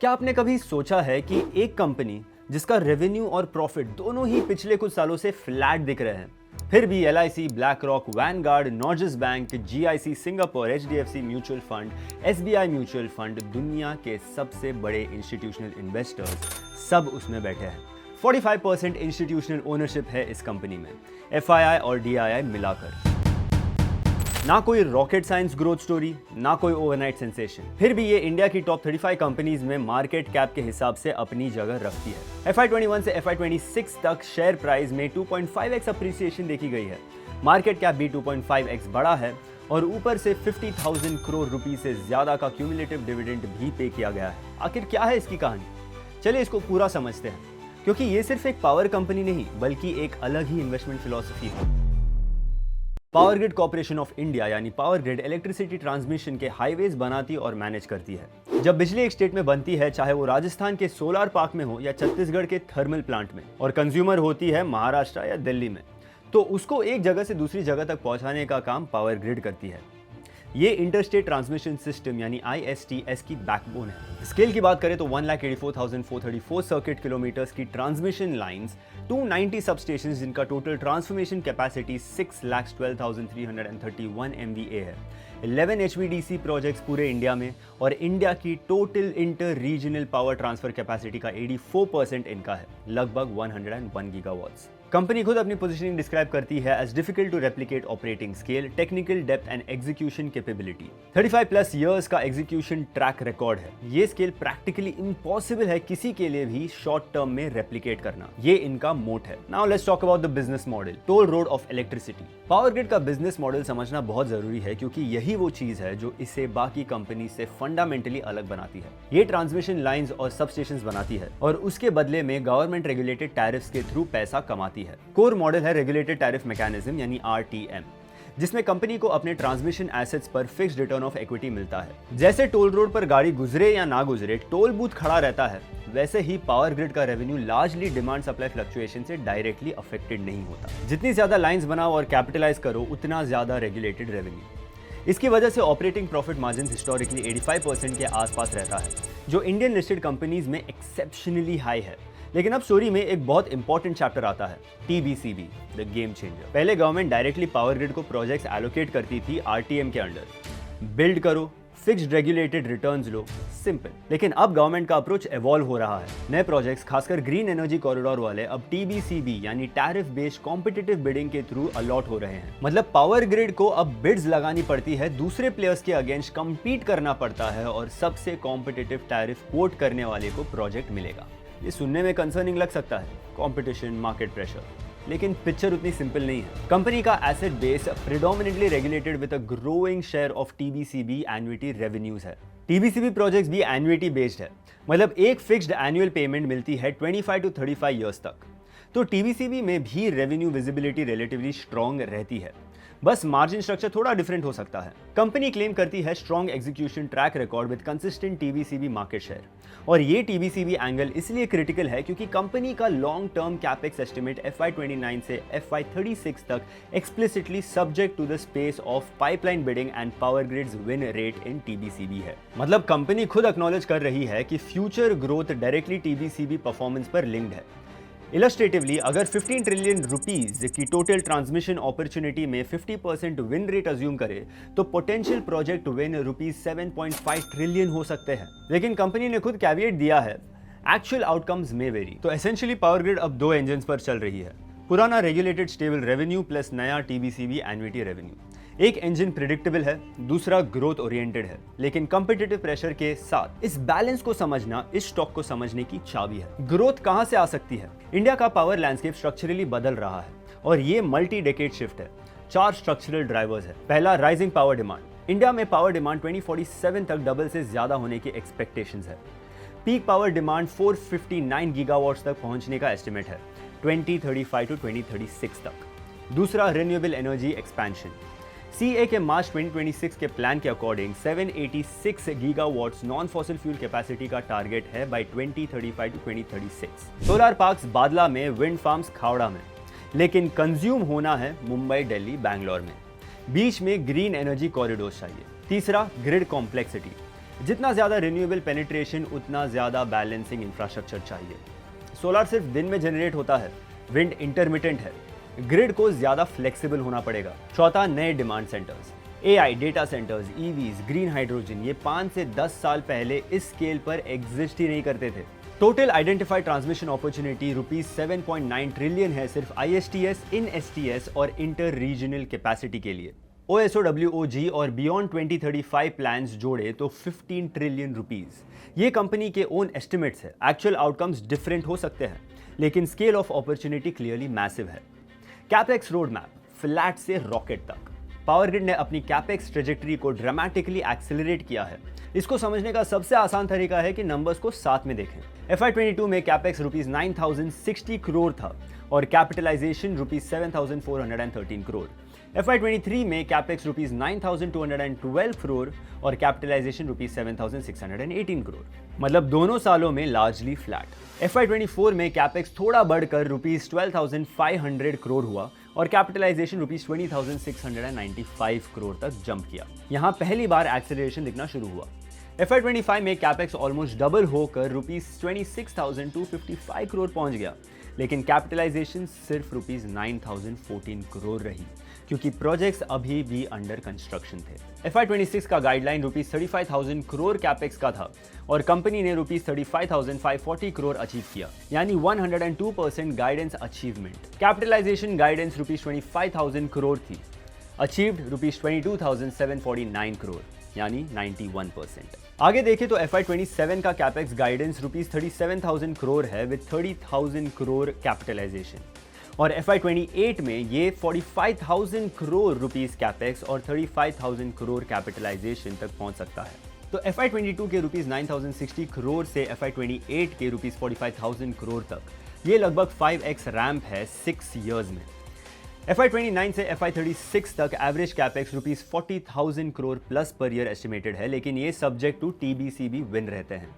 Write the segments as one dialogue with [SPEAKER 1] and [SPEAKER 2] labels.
[SPEAKER 1] क्या आपने कभी सोचा है कि एक कंपनी जिसका रेवेन्यू और प्रॉफिट दोनों ही पिछले कुछ सालों से फ्लैट दिख रहे हैं, फिर भी LIC, BlackRock, Vanguard, Norges Bank, GIC Singapore, HDFC mutual fund, SBI mutual fund, दुनिया के सबसे बड़े इंस्टीट्यूशनल इन्वेस्टर्स सब उसमें बैठे हैं। 45% इंस्टीट्यूशनल ओनरशिप है इस कंपनी में, FII और DII मिलाकर। ना कोई रॉकेट साइंस ग्रोथ स्टोरी, ना कोई ओवरनाइट सेंसेशन, फिर भी ये इंडिया की टॉप 35 कंपनीज में मार्केट कैप के हिसाब से अपनी जगह रखती है। FY21 से FY26 तक शेयर प्राइस में 2.5x अप्रिसिएशन देखी गई है। मार्केट कैप भी 2.5x बढ़ा है और ऊपर से 50,000 करोड़ रुपए से ज्यादा का क्यूमुलेटिव डिविडेंड भी पे किया गया है। आखिर क्या है इसकी कहानी? चलिए इसको पूरा समझते हैं, क्योंकि ये सिर्फ एक पावर कंपनी नहीं बल्कि एक अलग ही इन्वेस्टमेंट फिलॉसफी है। Power grid corporation of India यानी पावर ग्रिड इलेक्ट्रिसिटी ट्रांसमिशन के हाईवेज बनाती और मैनेज करती है। जब बिजली एक स्टेट में बनती है, चाहे वो राजस्थान के सोलार पार्क में हो या छत्तीसगढ़ के थर्मल प्लांट में, और कंज्यूमर होती है महाराष्ट्र या दिल्ली में, तो उसको एक जगह से दूसरी जगह तक पहुंचाने का काम पावर ग्रिड करती है। ये इंटरस्टेट ट्रांसमिशन सिस्टम यानी ISTS की बैकबोन है। स्केल की बात करें तो 1,84,434 सर्किट किलोमीटर्स की ट्रांसमिशन लाइंस, 290 सब स्टेशन जिनका टोटल ट्रांसफॉर्मेशन कैपेसिटी 6,12,331 MVA है, 11 HVDC प्रोजेक्ट्स पूरे इंडिया में, और इंडिया की total inter regional power transfer capacity का 84% इनका है, लगभग 101 गीगावाट्स। कंपनी खुद अपनी पोजीशनिंग डिस्क्राइब करती है as difficult to replicate operating scale, technical depth and execution capability. 35 plus years का एग्जीक्यूशन ट्रैक रिकॉर्ड है। ये स्केल प्रैक्टिकली इम्पॉसिबल है किसी के लिए भी शॉर्ट टर्म में रेप्लिकेट करना। ये इनका मोट है। Now let's talk about the business model, toll road of electricity. Power grid का बिजनेस मॉडल समझना बहुत जरूरी है, क्योंकि यही वो चीज है जो इसे बाकी कंपनी से फंडामेंटली अलग बनाती है। ये ट्रांसमिशन लाइंस और सब स्टेशंस बनाती है और उसके बदले में गवर्नमेंट रेगुलेटेड टैरिफ्स के थ्रू पैसा कमाती है। कोर मॉडल है रेगुलेटेड टैरिफ मैकेनिज्म यानी RTM, जिसमें कंपनी को अपने ट्रांसमिशन एसेट्स पर फिक्स्ड रिटर्न ऑफ इक्विटी मिलता है। जैसे टोल रोड पर गाड़ी गुजरे या ना गुजरे टोल बूथ खड़ा रहता है, वैसे ही पावर ग्रिड का revenue largely demand supply fluctuation से डायरेक्टली अफेक्टेड नहीं होता। जितनी ज्यादा लाइंस बनाओ और कैपिटलाइज करो, उतना ज्यादा रेगुलेटेड रेवेन्यू। इसकी वजह से ऑपरेटिंग प्रॉफिट मार्जिन हिस्टोरिकली 85% के आसपास रहता है, जो इंडियन लिस्टेड कंपनीज में एक्सेप्शनली हाई है। लेकिन अब स्टोरी में एक बहुत इंपॉर्टेंट चैप्टर आता है, TBCB, द गेम चेंजर। पहले गवर्नमेंट डायरेक्टली पावर ग्रिड को प्रोजेक्ट्स एलोकेट करती थी RTM के अंडर। बिल्ड करो, फिक्स्ड रेगुलेटेड रिटर्न्स लो, सिंपल। लेकिन अब गवर्नमेंट का अप्रोच इवॉल्व हो रहा है। नए प्रोजेक्ट्स, खासकर ग्रीन एनर्जी कॉरिडोर वाले, अब TBCB यानी टैरिफ बेस्ड कॉम्पिटिटिव बिडिंग के थ्रू अलॉट हो रहे हैं। मतलब पावर ग्रिड को अब बिड्स लगानी पड़ती है, दूसरे प्लेयर्स के अगेंस्ट कंपीट करना पड़ता है और सबसे कॉम्पिटिटिव टैरिफ कोट करने वाले को प्रोजेक्ट मिलेगा। ये सुनने में कंसर्निंग लग सकता है, कंपटीशन, मार्केट प्रेशर, लेकिन पिक्चर उतनी सिंपल नहीं है। कंपनी का asset base predominantly regulated with a growing share of TBCB annuity revenues है। TBCB प्रोजेक्ट्स भी एन्युटी बेस्ड है, मतलब एक फिक्स्ड एनुअल पेमेंट मिलती है 25 to 35 इयर्स तक। तो TBCB में भी रेवेन्यू विजिबिलिटी रिलेटिवली स्ट्रॉन्ग रहती है, बस मार्जिन स्ट्रक्चर थोड़ा डिफरेंट हो सकता है। कंपनी क्लेम करती है strong execution track record with consistent TBCB market share, और ये TBCB एंगल इसलिए क्रिटिकल है क्योंकि कंपनी का long term capex estimate FY29 से FY36 तक explicitly subject to the space of pipeline bidding and power grids win rate in TBCB है। मतलब कंपनी खुद एक्नॉलेज कर रही है कि future growth directly TBCB performance पर लिंक्ड है। इलस्ट्रेटिवली, अगर 15 ट्रिलियन रुपीज की टोटल ट्रांसमिशन अपॉर्चुनिटी में 50% विन रेट अज्यूम करे, तो potential project win rupees 7.5 trillion हो सकते हैं। लेकिन कंपनी ने खुद कैविएट दिया है, एक्चुअल आउटकम्स में वेरी। तो एसेंशियली पावर ग्रिड अब दो इंजन्स पर चल रही है, पुराना रेगुलेटेड स्टेबल रेवेन्यू प्लस नया TBCB एन्युटी रेवेन्यू। एक इंजन प्रिडिक्टेबल है, दूसरा ग्रोथ ओरिएंटेड है, लेकिन कॉम्पिटिटिव प्रेशर के साथ। इस बैलेंस को समझना इस स्टॉक को समझने की चाबी है। ग्रोथ कहां से आ सकती है? इंडिया का पावर लैंडस्केप स्ट्रक्चरली बदल रहा है और ये मल्टी डेकेड शिफ्ट है। 4 स्ट्रक्चरल ड्राइवर्स है। पहला, राइजिंग पावर डिमांड। इंडिया में पावर डिमांड 2047 तक डबल से ज्यादा होने की एक्सपेक्टेशंस है। पीक पावर डिमांड 459 गीगावाट्स तक पहुंचने का एस्टिमेट है 2035 to 2036 तक। दूसरा, रिन्यूएबल एनर्जी एक्सपेंशन। CEA के मार्च 2026 के प्लान के according 786 gigawatts non fossil fuel capacity का टारगेट है बाय 2035 to 2036। सोलर पार्क्स बादला में, विंड फार्म्स खावड़ा में, लेकिन कंज्यूम होना है मुंबई, दिल्ली, बैंगलोर में। बीच में ग्रीन एनर्जी कॉरिडोर चाहिए। तीसरा, ग्रिड कॉम्प्लेक्सिटी। जितना ज़्यादा रिन्यूएबल पेनिट्रेशन उतना ज़्यादा बैलेंसिंग इंफ्रास्ट्रक्चर चाहिए। सोलर सिर्फ दिन में जनरेट होता है, विंड इंटरमिटेंट है, ग्रिड को ज़्यादा फ्लेक्सिबल होना पड़ेगा। चौथा, नए demand centres, AI, data centres, EVs, green hydrogen, ये 5 से 10 साल पहले इस स्केल पर एग्जिस्ट ही नहीं करते थे। Total identified transmission opportunity rupees 7.9 trillion है सिर्फ ISTS, इन STS और इंटर रीजनल कैपेसिटी के लिए। OSOWOG और बियॉन्ड 2035 प्लान्स जोड़े तो 15 ट्रिलियन रुपीज। ये कंपनी के ओन एस्टिमेट्स है, एक्चुअल आउटकम्स डिफरेंट हो सकते हैं, लेकिन scale of opportunity clearly massive है। कैपेक्स रोड मैप, फ्लैट से रॉकेट तक। पावर ग्रिड ने अपनी कैपेक्स ट्रेजेक्टरी को ड्रामेटिकली एक्सेलरेट किया है। इसको समझने का सबसे आसान तरीका है कि नंबर्स को साथ में देखें। FY22 में कैपेक्स रुपीज 9,060 करोड़ था और कैपिटलाइजेशन रुपीज 7,413 करोड़। FY23 में कैपेक्स रुपीज 9,212 करोड़ और कैपिटलाइजेशन रुपीज 7,618 करोड़, मतलब दोनों सालों में लार्जली फ्लैट। FY24 में कैपेक्स थोड़ा बढ़कर रुपीज 12,500 करोड़ हुआ और कैपिटलाइजेशन रुपीज 20,695 करोड़ तक जंप किया। यहां पहली बार एक्सेलरेशन दिखना शुरू हुआ। FY25 में कैपेक्स ऑलमोस्ट डबल होकर रुपीज 26,255 करोड़ पहुंच गया, लेकिन कैपिटलाइजेशन सिर्फ रुपीज 9,014 करोड़ रही, क्योंकि प्रोजेक्ट्स अभी भी अंडर कंस्ट्रक्शन थे। FY26 का गाइडलाइन रुपीज 35,000 करोड़ कैपेक्स का था और कंपनी ने रुपीज 35,540 करोड़ अचीव किया, यानी 102% guidance achievement. Capitalization guidance rupees 25,000 crore थी, अचीव्ड रुपीज 22,749 करोड़, यानी 91%। आगे देखें तो FY27 का कैपेक्स गाइडेंस रुपीज 37,000 करोड़ है विद 30,000 करोड़ कैपिटलाइजेशन, और FY28 में ये 45,000 करोड़ रुपीस कैपेक्स और 35,000 करोड़ कैपिटलाइजेशन तक पहुंच सकता है। तो FY22 के रुपीज 9,060 करोड़ से FY28 के रुपीज 45,000 करोड़ तक, ये लगभग 5x रैंप है 6 इयर्स में। FY29 से FY36 तक average capex rupees 40,000 crore plus per year estimated है, लेकिन ये सब्जेक्ट टू TBC भी विन रहते हैं।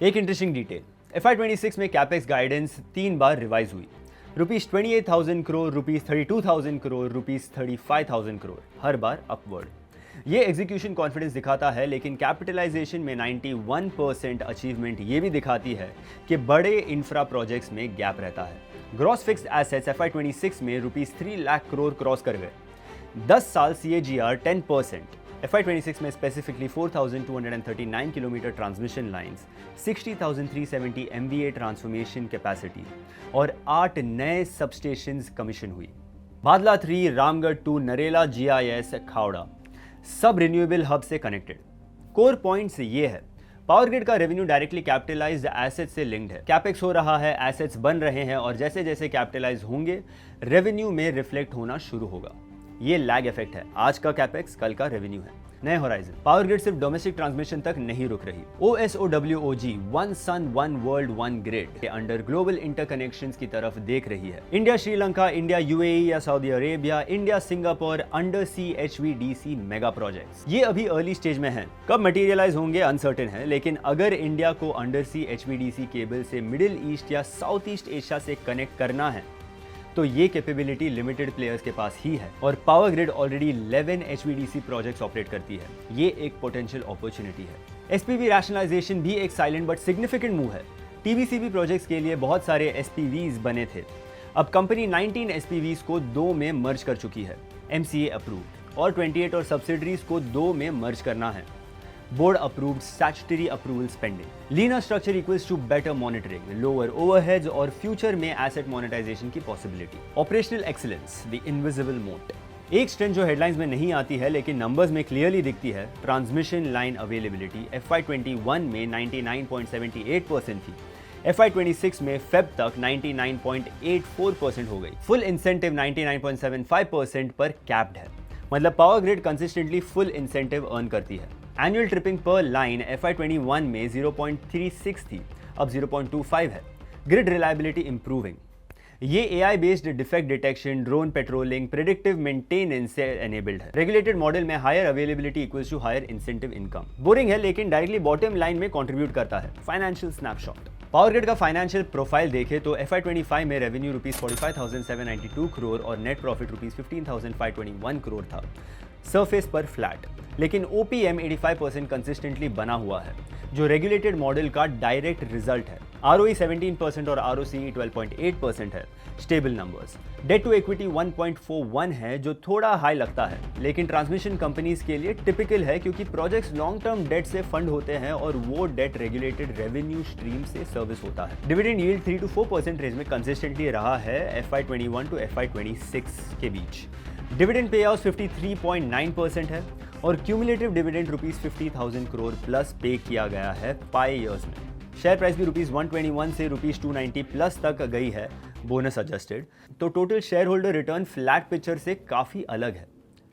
[SPEAKER 1] एक इंटरेस्टिंग डिटेल, FY26 में कैपेक्स गाइडेंस 3 बार रिवाइज हुई, rupees 28,000 crore, rupees 32,000 crore, rupees 35,000 crore, हर बार अपवर्ड। ये एग्जीक्यूशन कॉन्फिडेंस दिखाता है, लेकिन कैपिटलाइजेशन में 91% अचीवमेंट ये भी दिखाती है कि बड़े इंफ्रा प्रोजेक्ट्स में गैप रहता है। ग्रॉस फिक्स्ड एसेट्स FY26 में रुपीज 3 लाख करोड़ क्रॉस कर गए, 10 साल CAGR 10%। FY26 में specifically 4,239 kilometre transmission lines, 60,370 MVA transformation capacity और 8 नए सबस्टेशंस कमीशन हुई। बादला 3, रामगढ़ 2, नरेला, GIS, खावड़ा, सब रिन्यूएबल हब से कनेक्टेड। कोर पॉइंट्स ये है, पावर ग्रिड का रेवेन्यू डायरेक्टली कैपिटलाइज्ड एसेट्स से लिंक्ड है। कैपेक्स हो रहा है, एसेट्स बन रहे हैं और जैसे जैसे कैपिटलाइज होंगे रेवेन्यू में रिफ्लेक्ट होना शुरू होगा। ये लैग इफेक्ट है, आज का कैपेक्स कल का रेवेन्यू है। नए होराइजन, पावर ग्रिड सिर्फ डोमेस्टिक ट्रांसमिशन तक नहीं रुक रही। OSOWOG, one sun one world one grid के अंडर ग्लोबल इंटरकनेक्शंस की तरफ देख रही है। इंडिया श्रीलंका, इंडिया UAE या Saudi Arabia, India Singapore under sea HVDC mega projects, ये अभी अर्ली स्टेज में हैं। कब मटेरियलाइज होंगे अनसर्टेन है, लेकिन अगर इंडिया को अंडर सी HVDC केबल से मिडिल ईस्ट या साउथ ईस्ट एशिया से कनेक्ट करना है तो ये कैपेबिलिटी लिमिटेड प्लेयर्स के पास ही है, और power grid already 11 HVDC projects operate करती है। ये एक पोटेंशियल अपॉर्चुनिटी है। SPV रैशनलाइजेशन भी एक साइलेंट बट सिग्निफिकेंट मूव है। TBCB प्रोजेक्ट्स के लिए बहुत सारे SPVs बने थे, अब कंपनी 19 SPVs को 2 में मर्ज कर चुकी है, MCA अप्रूव्ड, और 28 और सब्सिडरीज को 2 में मर्ज करना है, board approved, statutory approvals pending. Leaner structure equals to better monitoring, lower overheads और फ्यूचर में एसेट मोनेटाइजेशन की possibility. Operational excellence, the invisible moat. एक स्ट्रेंथ जो हेडलाइंस में नहीं आती है लेकिन नंबर्स में क्लियरली दिखती है, ट्रांसमिशन लाइन अवेलेबिलिटी FY21 में 99.78% थी, FY26 में फेब तक 99.84% हो गई। फुल इंसेंटिव 99.75% पर कैप्ड है, मतलब power grid consistently full incentive earn करती है। एनुअल ट्रिपिंग पर लाइन FY21 में 0.36 थी, अब 0.25 है। ग्रिड रिलायबिलिटी इंप्रूविंग, ये AI based defect detection, drone patrolling, predictive maintenance से एनेबल्ड है। रेगुलेटेड मॉडल में higher availability equals to higher incentive income. Boring है लेकिन डायरेक्टली बॉटम लाइन में कंट्रीब्यूट करता है। फाइनेंशियल स्नैपशॉट, पावर ग्रिड का फाइनेंशियल प्रोफाइल देखें तो FY25 में रेवेन्यू रुपीज 45,792 करोड़ और नेट प्रॉफिट रुपीज 15,521 करोड़ था। सरफेस पर फ्लैट, लेकिन OPM 85% कंसिस्टेंटली बना हुआ है, जो रेगुलेटेड मॉडल का डायरेक्ट रिजल्ट है। ROE 17% और ROCE 12.8% है, stable numbers. Debt to equity 1.41 है, जो थोड़ा हाई लगता है, लेकिन ट्रांसमिशन कंपनीज के लिए टिपिकल है क्योंकि प्रोजेक्ट्स लॉन्ग टर्म डेट से फंड होते हैं और वो डेट रेगुलेटेड रेवेन्यू स्ट्रीम से सर्विस होता है। डिविडेंड यील्ड 3 to 4% रेंज में कंसिस्टेंटली रहा है FY21 to FY26 के बीच। डिविडेंड पे आउट 53.9% है और क्यूमुलेटिव डिविडेंड ₹50,000 करोड़ प्लस पे किया गया है 5 ईयर्स में। शेयर प्राइस भी ₹121 से ₹290 प्लस तक गई है, बोनस एडजस्टेड। तो total share holder return flat picture से काफ़ी अलग है।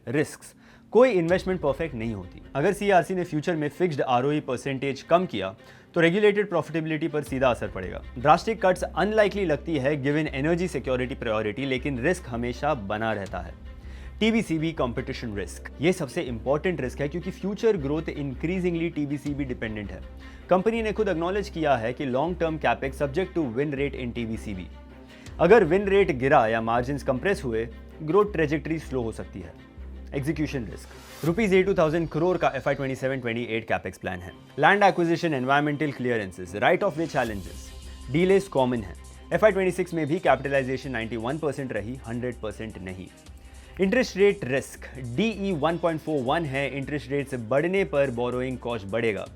[SPEAKER 1] रिस्क्स, कोई इन्वेस्टमेंट परफेक्ट नहीं होती। अगर CERC ने फ्यूचर में फिक्स्ड ROE परसेंटेज कम किया तो रेगुलेटेड प्रॉफिटेबिलिटी पर सीधा असर पड़ेगा। ड्रास्टिक कट्स अनलाइकली लगती है गिवन एनर्जी सिक्योरिटी प्रायोरिटी, लेकिन रिस्क हमेशा बना रहता है। TBCB कंपटीशन रिस्क, ये सबसे इंपॉर्टेंट रिस्क है क्योंकि future growth increasingly TBCB dependent है। कंपनी ने खुद एक्नॉलेज किया है कि long term capex subject to win rate in TBCB। अगर विन रेट गिरा या मार्जिन्स कंप्रेस हुए, ग्रोथ ट्रेजेक्टरी स्लो हो सकती है। एग्जीक्यूशन रिस्क, ₹82,000 करोड़ का FY27-28 कैपेक्स प्लान है। Land acquisition, environmental clearances, right of way challenges, delays common है। FY26 में भी कैपिटलाइजेशन 91% रही, 100% नहीं। इंटरेस्ट रेट रिस्क, DE 1.41 है, इंटरेस्ट रेट से बढ़ने पर बोरोइंग कॉस्ट बढ़ेगा।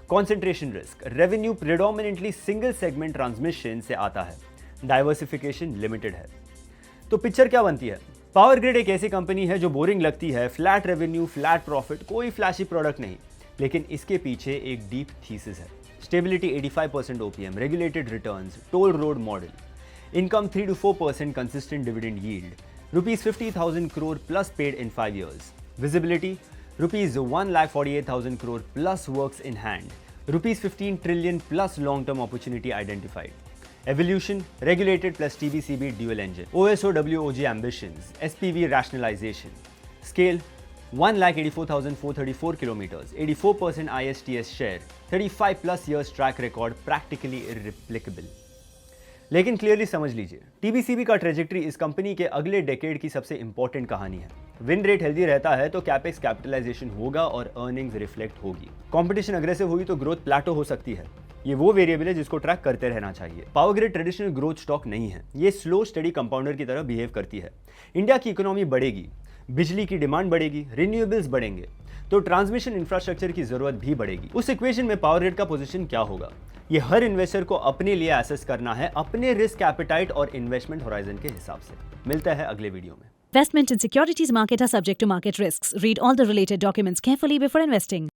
[SPEAKER 1] Concentration risk, revenue predominantly single segment transmission से आता है, डाइवर्सिफिकेशन लिमिटेड है। तो पिक्चर क्या बनती है? पावर ग्रिड एक ऐसी कंपनी है जो बोरिंग लगती है, फ्लैट रेवेन्यू, फ्लैट प्रॉफिट, कोई फ्लैशी प्रोडक्ट नहीं, लेकिन इसके पीछे एक डीप थीसिस है। Stability 85% OPM, regulated returns, toll road model, income 3 to 4% consistent dividend yield, ₹50,000 crore plus paid in 5 years. Visibility, ₹1,48,000 crore plus works in hand. ₹15 trillion plus long-term opportunity identified. Evolution, regulated plus TBCB dual engine. OSOWOG ambitions, SPV rationalization. Scale, 1,84,434 kilometers, 84% ISTS share, 35 plus years track record, practically irreplicable. लेकिन clearly समझ लीजिए, TBCB का trajectory इस company के अगले decade की सबसे important कहानी है। विन रेट हेल्दी रहता है तो कैपेक्स कैपिटलाइजेशन होगा और अर्निंग्स रिफ्लेक्ट होगी। कंपटीशन अग्रेसिव हुई तो ग्रोथ प्लेटो हो सकती है। ये वो वेरिएबल है जिसको ट्रैक करते रहना चाहिए। Power grid traditional growth stock नहीं है, ये स्लो स्टडी कंपाउंडर की तरह बिहेव करती है। इंडिया की इकोनॉमी बढ़ेगी, बिजली की डिमांड बढ़ेगी, रिन्यूएबल्स बढ़ेंगे, तो ट्रांसमिशन इंफ्रास्ट्रक्चर की जरूरत भी बढ़ेगी। उस इक्वेशन में पावर ग्रिड का पोजीशन क्या होगा, ये हर इन्वेस्टर को अपने लिए एसेस करना है, अपने रिस्क एपेटाइट और इन्वेस्टमेंट होराइजन के हिसाब से। मिलता है अगले वीडियो में।
[SPEAKER 2] Investment in securities market are subject to market risks. Read all the related documents carefully before investing.